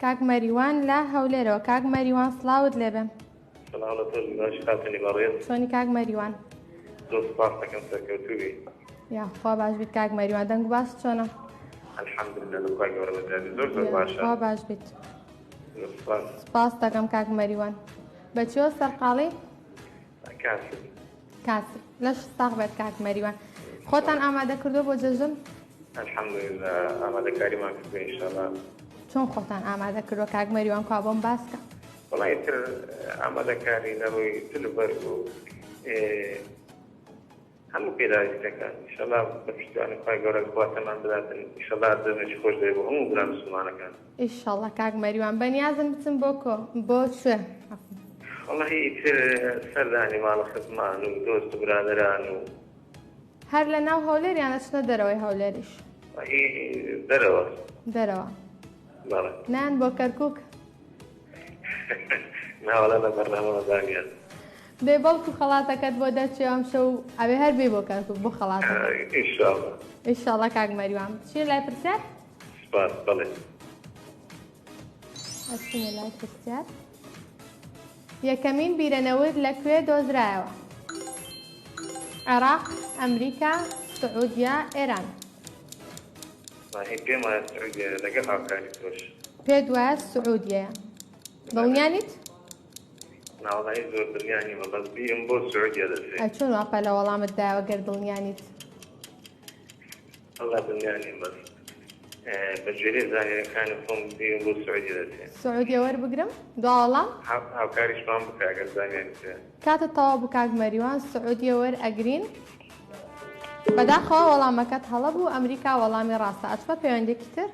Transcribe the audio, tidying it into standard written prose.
كاك مەریوان لا هەولێرەوە. کاک مەریوان سڵاوت لێبێ. سلامتون باش خاتنی بەڕێز. چۆنی کاک مەریوان؟ زۆر سپاس دەکەم سەرکەوتووی. یاخوا باش بیت کاک مەریوان. دەنگ و باش چۆنە؟ الحەمدولله لەخوای گەورە بەزیادی زۆر زۆر باشە. خوا باش بیت. سپاس. سپاس دەکەم کاک مەریوان. بەچیەوە سەرقاڵی؟ کاسب. کاسب. لەش ساغ بێت کاک مەریوان. خۆتان ئامادە کردو بۆ جەژن؟ الحەمدولله ئامادەکاریمان کردووە ئینشاءالله. چۆن خۆتان ئامادە کردووە کاک مەریوان کا بۆم باسکە؟ وەڵای تر ئامادەکاری لەڕووی تلبەر بوو هەموو پێداویستەکان ئینشاءالله بە پشتیوانی خوای گەورە خواتەمان بداتن ئینشاءالله دەمێکی خۆش دەوێت بۆ هەموو برا مسلمانەکان. ئینشاءالله کاک مەریوان بەنیازم بچم بۆ کوێ؟ وەڵی تر سەردانی ماڵە خزمان و دۆست و برادەران و هەر لە ناو هەولێریانە چنە دەرەوەی هەولێریش؟ دەرەوە. دەرەوە. بەڵێ. نان بۆ کەرکووک؟ ناوەڵە لە بەرنامەوە دانیان. بێ بەڵکو خەڵاتەکەت بۆ دەرچێ ئەم شەو ئەوێ هەر بێ بۆ کەرکووک بۆ خەڵاتە. ئینشاءالله. ئینشاءالله کاک مەریوان. چی لای پرسیار؟ سپاس بەڵێ. ئەچینە لای پرسیار. یەکەمین بیرەنەوت لەکوێ دۆزرایەوە؟ عێراق، ئەمریکا، سعودیا، ئێران. پێم وایە سعودیە لەگەڵ هاوکاری تۆش. پێت وایە سعودیەیە. دڵنیانیت؟ ناوەڵی زۆر دڵنیانیمە بەس بیرم بۆ سعودیە دەچێت. چۆن واپە لە وەڵامت دایەوە گەر دڵنیانیت؟ وەڵا دڵنیانیم بەس بە جێرێ زانیەکانی خۆم بیرم بۆ سعودیە دەچێت. سعودیە وەربگرم؟ دوا وەڵام؟ هاوکاریشمان بکە ئەگەر زانیان بکە. کاتە تەواو بوو کاک مەریوان سعودیە وەرئەگرین. بەداخەوە وەڵامەکەت هەڵە بوو ئەمریکا وەڵامی ڕاستە. ئەچمە پەیوەندێکی تر؟